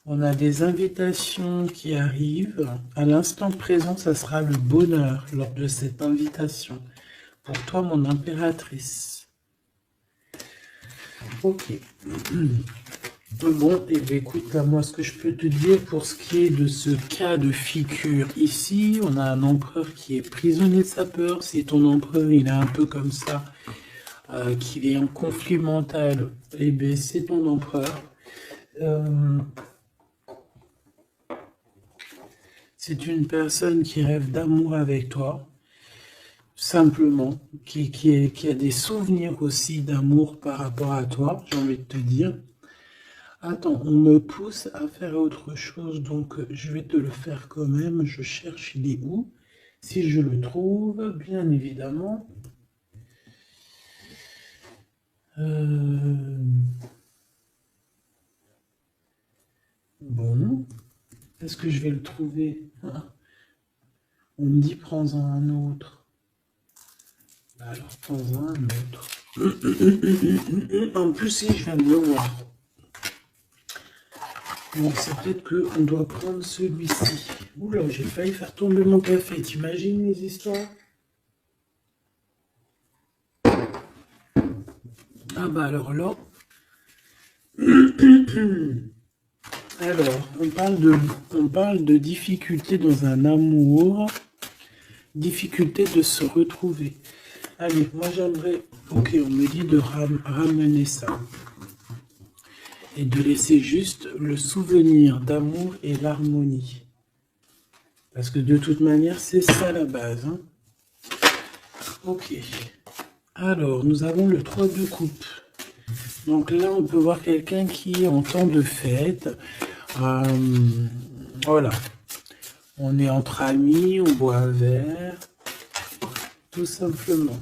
On a des invitations qui arrivent. À l'instant présent, ça sera le bonheur lors de cette invitation. Pour toi, mon impératrice. Ok. Bon, et bien écoute, là, moi, ce que je peux te dire pour ce qui est de ce cas de figure ici, on a un empereur qui est prisonnier de sa peur. Si ton empereur, il est un peu comme ça, qu'il est en conflit mental, et bien c'est ton empereur. C'est une personne qui rêve d'amour avec toi, simplement, qui a des souvenirs aussi d'amour par rapport à toi, j'ai envie de te dire. Attends, on me pousse à faire autre chose, donc je vais te le faire quand même. Je cherche, il est où? Si je le trouve, bien évidemment. Bon, est-ce que je vais le trouver? On me dit prends-en un autre. Alors, prends-en un autre. En plus, si je viens de le voir. Bon, c'est peut-être qu'on doit prendre celui-ci. Oula, j'ai failli faire tomber mon café. T'imagines les histoires? Ah bah alors là... Alors, on parle de difficulté dans un amour, difficulté de se retrouver. Allez, moi j'aimerais... Ok, on me dit de ramener ça. Et de laisser juste le souvenir d'amour et l'harmonie. Parce que de toute manière, c'est ça la base. Hein. Ok. Alors, nous avons le 3 de coupe. Donc là, on peut voir quelqu'un qui est en temps de fête. Voilà. On est entre amis, on boit un verre. Tout simplement.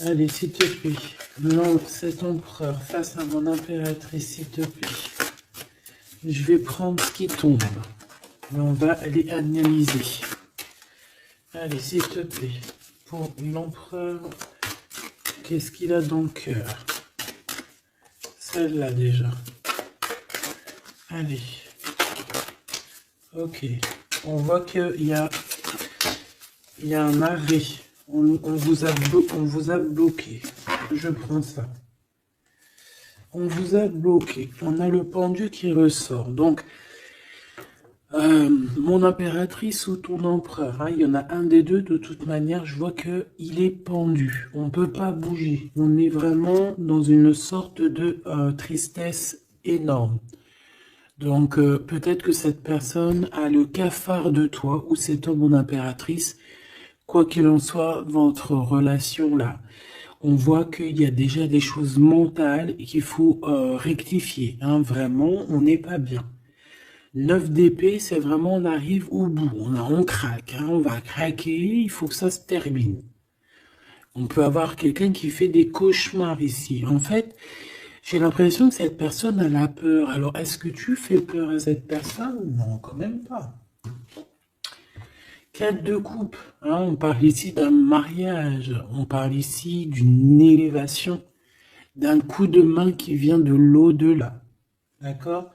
Allez, s'il te plaît. Non, cet empereur face à mon impératrice, s'il te plaît. Je vais prendre ce qui tombe. Et on va aller analyser. Allez, s'il te plaît. Pour l'empereur, qu'est-ce qu'il a dans le cœur? Celle-là déjà. Allez. Ok. On voit qu'il y a un arrêt. On vous a bloqué. Je prends ça. On vous a bloqué. On a le pendu qui ressort. Donc, mon impératrice ou ton empereur, hein, il y en a un des deux. De toute manière, je vois qu'il est pendu. On ne peut pas bouger. On est vraiment dans une sorte de tristesse énorme. Donc, peut-être que cette personne a le cafard de toi ou cet homme, mon impératrice. Quoi qu'il en soit, votre relation là, on voit qu'il y a déjà des choses mentales qu'il faut rectifier. Hein, vraiment, on n'est pas bien. 9 d'épée, c'est vraiment on arrive au bout, on craque, hein, on va craquer, il faut que ça se termine. On peut avoir quelqu'un qui fait des cauchemars ici. En fait, j'ai l'impression que cette personne, elle a peur. Alors, est-ce que tu fais peur à cette personne? Non, quand même pas. 4 de coupe, hein, on parle ici d'un mariage, on parle ici d'une élévation, d'un coup de main qui vient de l'au-delà. D'accord?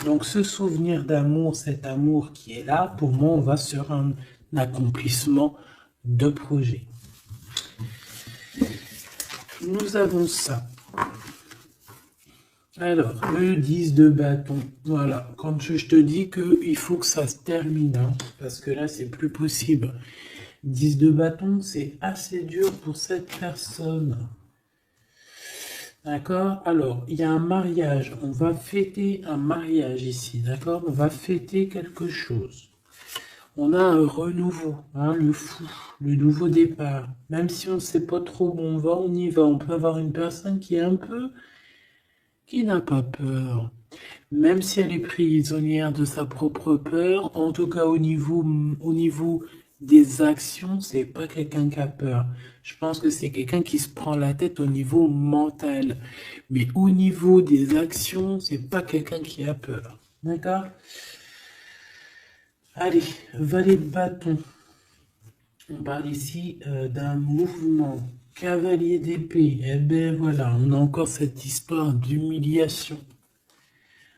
Donc, ce souvenir d'amour, cet amour qui est là, pour moi, on va sur un accomplissement de projet. Nous avons ça. Alors, le 10 de bâton. Voilà, quand je te dis qu'il faut que ça se termine, hein, parce que là, c'est plus possible. 10 de bâton, c'est assez dur pour cette personne. D'accord? Alors, il y a un mariage. On va fêter un mariage ici, d'accord? On va fêter quelque chose. On a un renouveau, hein, le fou, le nouveau départ. Même si on ne sait pas trop où on va, on y va. On peut avoir une personne qui est un peu... qui n'a pas peur. Même si elle est prisonnière de sa propre peur, en tout cas au niveau des actions, c'est pas quelqu'un qui a peur. Je pense que c'est quelqu'un qui se prend la tête au niveau mental. Mais au niveau des actions, c'est pas quelqu'un qui a peur. D'accord? Allez, valet de bâton. On parle ici d'un mouvement. Cavalier d'épée. Eh ben voilà, on a encore cette histoire d'humiliation.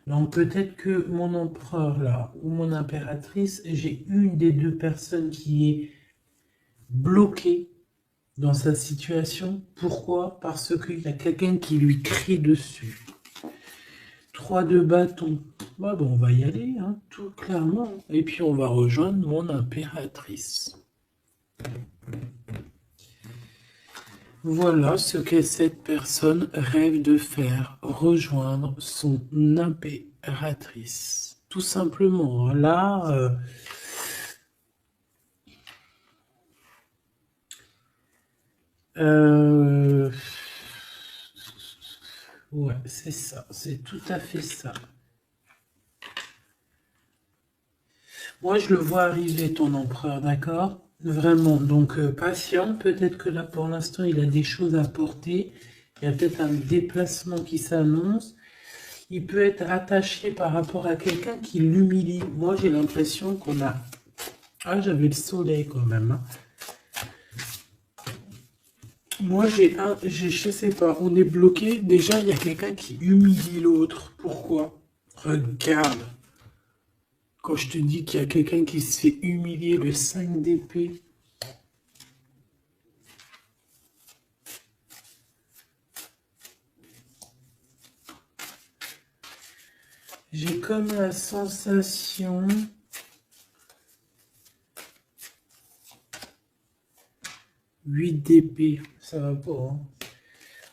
Donc peut-être que mon empereur là, ou mon impératrice, j'ai une des deux personnes qui est bloquée dans sa situation. Pourquoi? Parce qu'il y a quelqu'un qui lui crie dessus. 3 de bâton. Bah bon, on va y aller, hein, tout clairement. Et puis on va rejoindre mon impératrice. Voilà ce que cette personne rêve de faire, rejoindre son impératrice. Tout simplement, là, ouais, c'est ça, c'est tout à fait ça. Moi, je le vois arriver, ton empereur, d'accord? Vraiment, donc patient, peut-être que là, pour l'instant, il a des choses à porter. Il y a peut-être un déplacement qui s'annonce. Il peut être attaché par rapport à quelqu'un qui l'humilie. Moi, j'ai l'impression qu'on a... Ah, j'avais le soleil quand même. Hein. Moi, je sais pas, on est bloqué. Déjà, il y a quelqu'un qui humilie l'autre. Pourquoi? Regarde. Quand je te dis qu'il y a quelqu'un qui se fait humilier, le 5 d'épée. J'ai comme la sensation... Huit d'épée, ça va pas. Hein.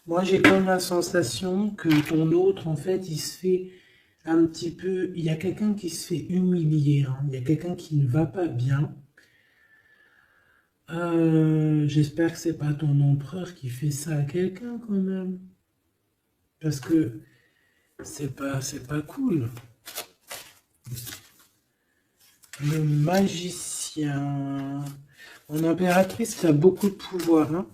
Moi, j'ai comme la sensation que ton autre, en fait, il se fait un petit peu... Il y a quelqu'un qui se fait humilier. Hein. Il y a quelqu'un qui ne va pas bien. J'espère que c'est pas ton empereur qui fait ça à quelqu'un, quand même. Parce que c'est pas cool. Le magicien. Mon impératrice qui a beaucoup de pouvoir. Hein.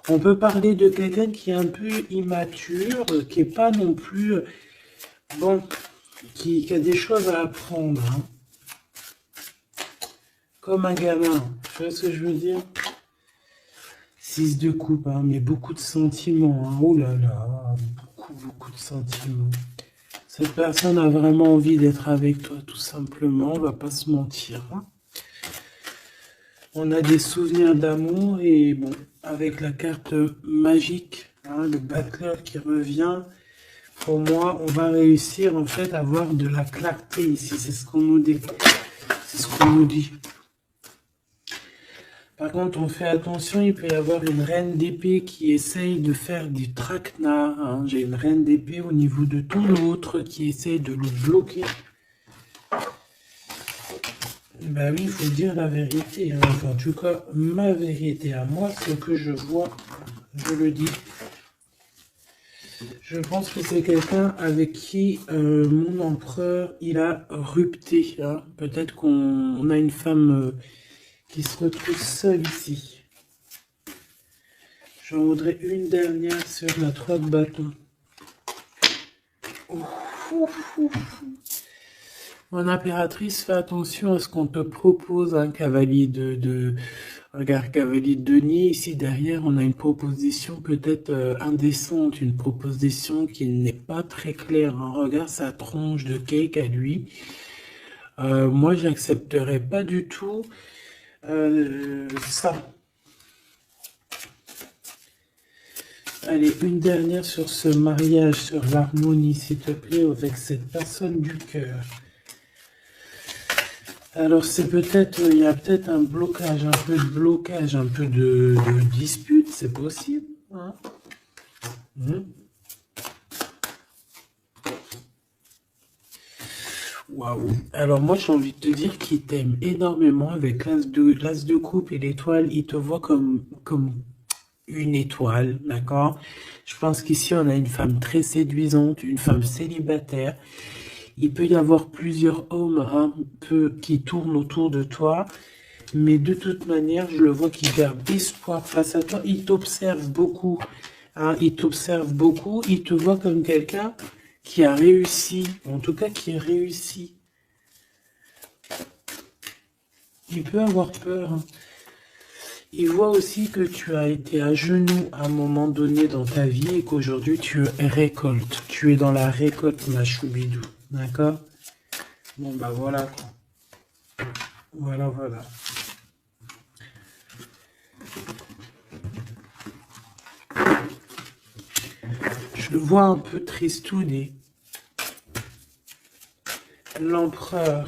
On peut parler de quelqu'un qui est un peu immature, qui est pas non plus... Bon, qui a des choses à apprendre. Hein. Comme un gamin. Tu vois ce que je veux dire? 6 de coupe, hein, mais beaucoup de sentiments. Hein. Oh là là, beaucoup de sentiments. Cette personne a vraiment envie d'être avec toi, tout simplement. On va pas se mentir. Hein. On a des souvenirs d'amour et bon, avec la carte magique, hein, le battleur qui revient, pour moi, on va réussir en fait à avoir de la clarté ici. C'est ce qu'on nous dit. C'est ce qu'on nous dit. Par contre, on fait attention, il peut y avoir une reine d'épée qui essaye de faire du traquenard. Hein. J'ai une reine d'épée au niveau de ton autre qui essaye de le bloquer. Ben oui, il faut dire la vérité. Hein. Enfin, en tout cas, ma vérité à moi, ce que je vois, je le dis. Je pense que c'est quelqu'un avec qui mon empereur, il a rupté. Hein. Peut-être qu'on a une femme qui se retrouve seule ici. J'en voudrais une dernière sur la 3 de bâton. Mon impératrice, fais attention à ce qu'on te propose, un cavalier Regarde, cavalier de Denis, ici derrière, on a une proposition peut-être indécente, une proposition qui n'est pas très claire. Hein. Regarde sa tronche de cake à lui. Moi, j'accepterais pas du tout ça. Allez, une dernière sur ce mariage, sur l'harmonie, s'il te plaît, avec cette personne du cœur. Alors c'est peut-être, il y a peut-être un blocage, un peu de blocage, un peu de dispute, c'est possible. Hein. Waouh. Alors moi j'ai envie de te dire qu'il t'aime énormément avec l'as de coupe et l'étoile, il te voit comme une étoile, d'accord? Je pense qu'ici on a une femme très séduisante, une femme célibataire. Il peut y avoir plusieurs hommes un peu qui tournent autour de toi, mais de toute manière, je le vois qui garde espoir face à toi. Il t'observe beaucoup, hein, il t'observe beaucoup, il te voit comme quelqu'un qui a réussi, en tout cas qui réussit. Il peut avoir peur. Hein. Il voit aussi que tu as été à genoux à un moment donné dans ta vie et qu'aujourd'hui tu récoltes. Tu es dans la récolte, ma choubidou. D'accord? Bon, bah voilà. Voilà, voilà. Je le vois un peu tristouné. L'empereur,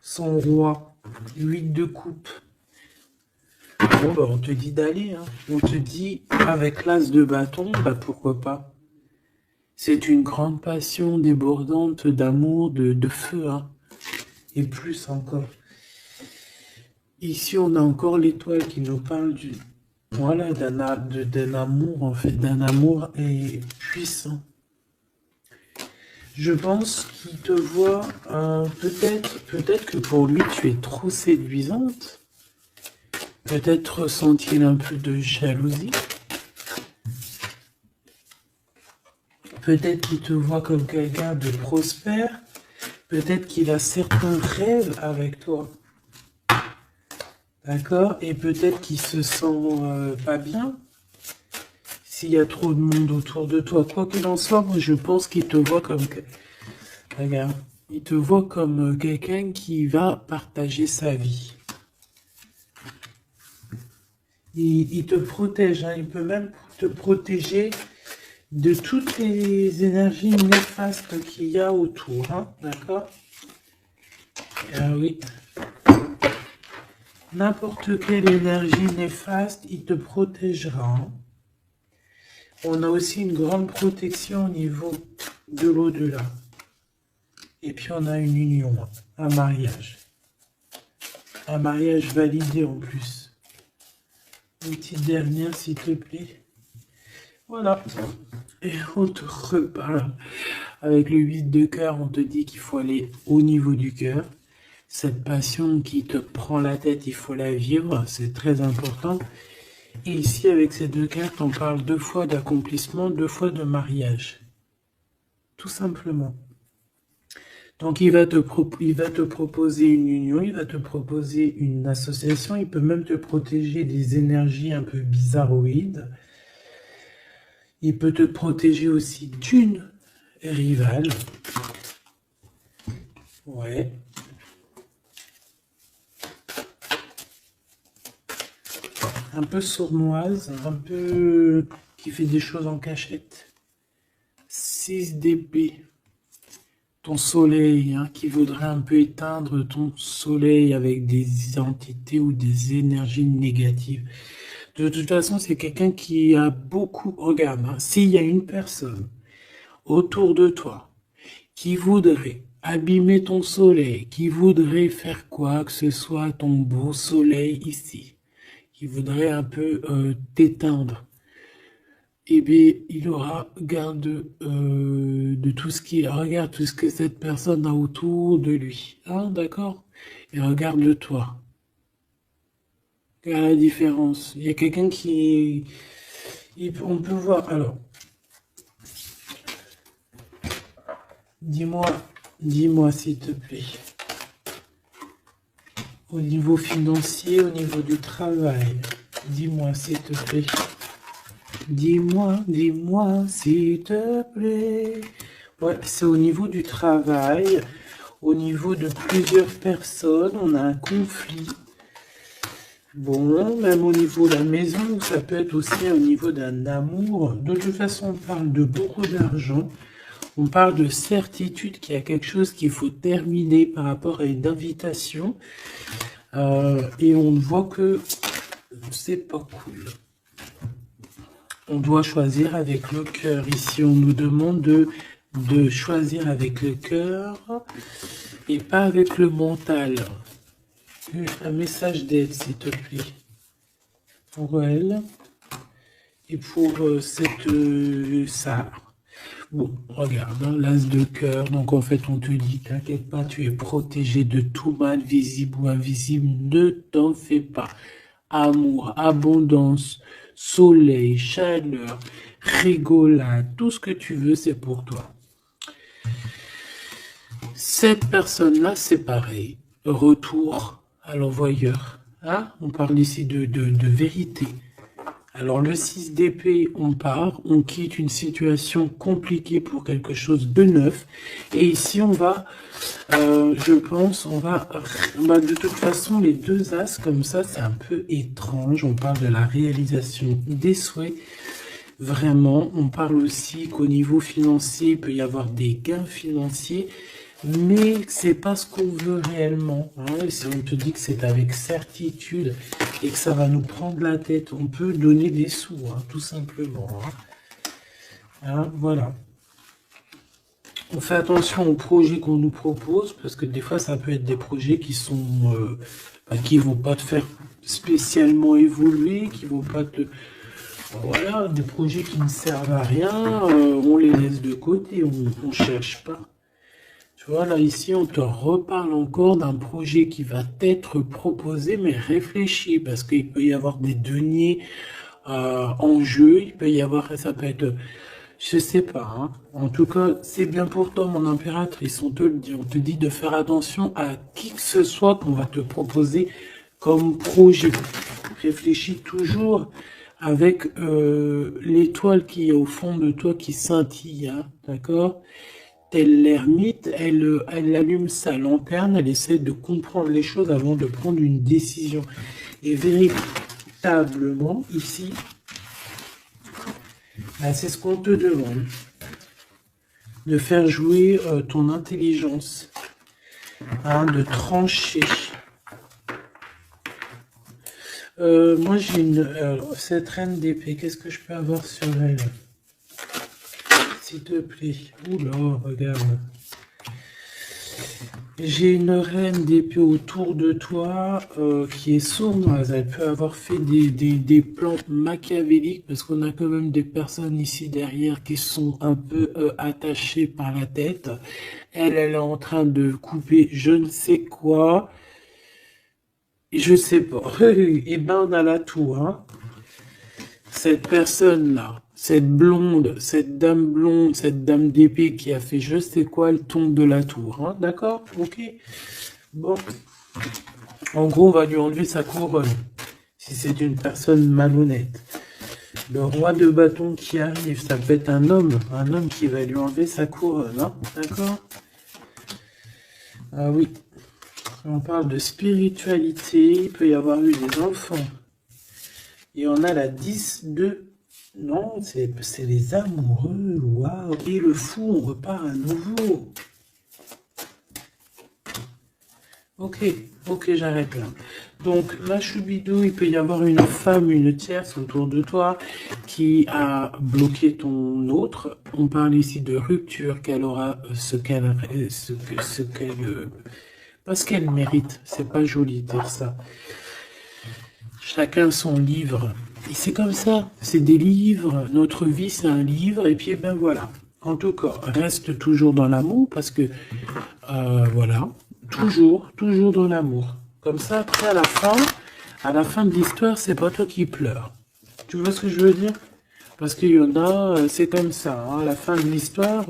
son roi, 8 de coupe. Bon, bah on te dit d'aller. Hein. On te dit, avec l'as de bâton, bah pourquoi pas. C'est une grande passion débordante d'amour, de feu, hein. Et plus encore. Ici, on a encore l'étoile qui nous parle voilà, d'un amour, en fait, d'un amour puissant. Je pense qu'il te voit, peut-être que pour lui, tu es trop séduisante. Peut-être ressent-il un peu de jalousie. Peut-être qu'il te voit comme quelqu'un de prospère. Peut-être qu'il a certains rêves avec toi. D'accord? Et peut-être qu'il se sent pas bien. S'il y a trop de monde autour de toi. Quoi qu'il en soit, moi je pense qu'il te voit comme... Regarde. Il te voit comme quelqu'un qui va partager sa vie. Il te protège. Hein. Il peut même te protéger de toutes les énergies néfastes qu'il y a autour, hein, d'accord? Ah oui. N'importe quelle énergie néfaste, il te protégera. Hein. On a aussi une grande protection au niveau de l'au-delà. Et puis on a une union, un mariage. Un mariage validé en plus. Une petite dernière, s'il te plaît. Voilà. Et on te reparle. Avec le 8 de cœur, on te dit qu'il faut aller au niveau du cœur. Cette passion qui te prend la tête, il faut la vivre, c'est très important. Et ici, avec ces deux cartes, on parle 2 fois d'accomplissement, 2 fois de mariage. Tout simplement. Donc, il va te proposer une union, il va te proposer une association, il peut même te protéger des énergies un peu bizarroïdes. Il peut te protéger aussi d'une rivale. Ouais. Un peu sournoise, un peu qui fait des choses en cachette. 6 d'épée. Ton soleil, hein, qui voudrait un peu éteindre ton soleil avec des entités ou des énergies négatives. De toute façon, c'est quelqu'un qui a beaucoup... Regarde, hein, s'il y a une personne autour de toi qui voudrait abîmer ton soleil, qui voudrait faire quoi que ce soit à ton beau soleil ici, qui voudrait un peu t'éteindre, eh bien, il aura garde de tout ce qui regarde tout ce que cette personne a autour de lui. Hein, d'accord? Et regarde toi. Quelle est la différence? Il y a quelqu'un qui... on peut voir. Alors, dis-moi s'il te plaît. Au niveau financier, au niveau du travail. Dis-moi s'il te plaît. Dis-moi s'il te plaît. Ouais, c'est au niveau du travail. Au niveau de plusieurs personnes, on a un conflit. Bon, même au niveau de la maison, ça peut être aussi au niveau d'un amour. De toute façon, on parle de beaucoup d'argent. On parle de certitude qu'il y a quelque chose qu'il faut terminer par rapport à une invitation. Et on voit que c'est pas cool. On doit choisir avec le cœur. Ici, on nous demande de choisir avec le cœur et pas avec le mental. Un message d'aide, s'il te plaît, pour elle et pour ça. Bon, regarde, hein, l'as de cœur. Donc, en fait, on te dit, t'inquiète pas, tu es protégé de tout mal, visible ou invisible. Ne t'en fais pas. Amour, abondance, soleil, chaleur, rigolade, tout ce que tu veux, c'est pour toi. Cette personne-là, c'est pareil. Retour à l'envoyeur. Hein? On parle ici de vérité. Alors le 6 d'épée, on part, on quitte une situation compliquée pour quelque chose de neuf. Et ici, on va, je pense, de toute façon, les deux as comme ça, c'est un peu étrange. On parle de la réalisation des souhaits. Vraiment, on parle aussi qu'au niveau financier, il peut y avoir des gains financiers. Mais c'est pas ce qu'on veut réellement. Hein. Si on te dit que c'est avec certitude et que ça va nous prendre la tête, on peut donner des sous, hein, tout simplement. Hein, voilà. On fait attention aux projets qu'on nous propose, parce que des fois, ça peut être des projets qui sont qui vont pas te faire spécialement évoluer, qui vont pas te... Voilà, des projets qui ne servent à rien, on les laisse de côté, on ne cherche pas. Tu vois, là, ici, on te reparle encore d'un projet qui va t'être proposé, mais réfléchi, parce qu'il peut y avoir des deniers en jeu, il peut y avoir, ça peut être, je sais pas, hein. En tout cas, c'est bien pour toi, mon impératrice, on te le dit, on te dit de faire attention à qui que ce soit qu'on va te proposer comme projet. Réfléchis toujours avec l'étoile qui est au fond de toi qui scintille, hein, d'accord? Telle l'ermite, elle allume sa lanterne, elle essaie de comprendre les choses avant de prendre une décision. Et véritablement, ici, c'est ce qu'on te demande. De faire jouer ton intelligence, hein, de trancher. Moi, j'ai cette reine d'épée, qu'est-ce que je peux avoir sur elle? S'il te plaît. Oula, regarde. J'ai une reine d'épée autour de toi qui est sournoise. Elle peut avoir fait des plans machiavéliques parce qu'on a quand même des personnes ici derrière qui sont un peu attachées par la tête. Elle est en train de couper je ne sais quoi. Je sais pas. Et ben on a là tout, hein. Cette personne-là, cette blonde, cette dame d'épée qui a fait je sais quoi, elle tombe de la tour, hein, d'accord? Ok. Bon. En gros, on va lui enlever sa couronne, si c'est une personne malhonnête. Le roi de bâton qui arrive, ça peut être un homme qui va lui enlever sa couronne, hein, d'accord? Ah oui. On parle de spiritualité, il peut y avoir eu des enfants. Et on a la 10 de... Non, c'est les amoureux. Waouh. Et le fou, on repart à nouveau. Ok, j'arrête là. Donc, la choubidou, il peut y avoir une femme, une tierce autour de toi qui a bloqué ton autre. On parle ici de rupture, qu'elle aura parce qu'elle mérite. C'est pas joli de dire ça. Chacun son livre. c'est comme ça, c'est des livres, notre vie c'est un livre, et puis ben voilà. En tout cas, reste toujours dans l'amour, parce que, voilà, toujours dans l'amour. Comme ça, après, à la fin de l'histoire, c'est pas toi qui pleures. Tu vois ce que je veux dire? Parce qu'il y en a, c'est comme ça, hein, à la fin de l'histoire,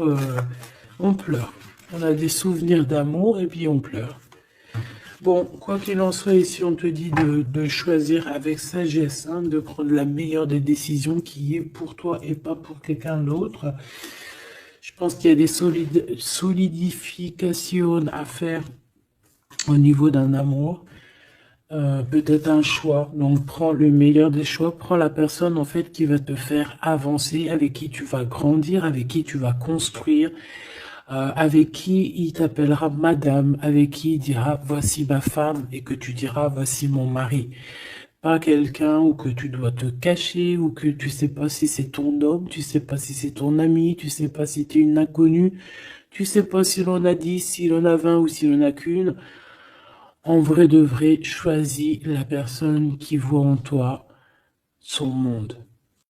on pleure. On a des souvenirs d'amour, et puis on pleure. Bon, quoi qu'il en soit, ici on te dit de choisir avec sagesse, hein, de prendre la meilleure des décisions qui est pour toi et pas pour quelqu'un d'autre. Je pense qu'il y a des solidifications à faire au niveau d'un amour. Peut-être un choix. Donc prends le meilleur des choix, prends la personne en fait qui va te faire avancer, avec qui tu vas grandir, avec qui tu vas construire, avec qui il t'appellera madame, avec qui il dira voici ma femme et que tu diras voici mon mari. Pas quelqu'un où que tu dois te cacher, ou que tu sais pas si c'est ton homme, tu sais pas si c'est ton ami, tu sais pas si tu es une inconnue, tu sais pas s'il en a 10, s'il en a 20 ou s'il en a qu'une. En vrai de vrai, choisis la personne qui voit en toi son monde.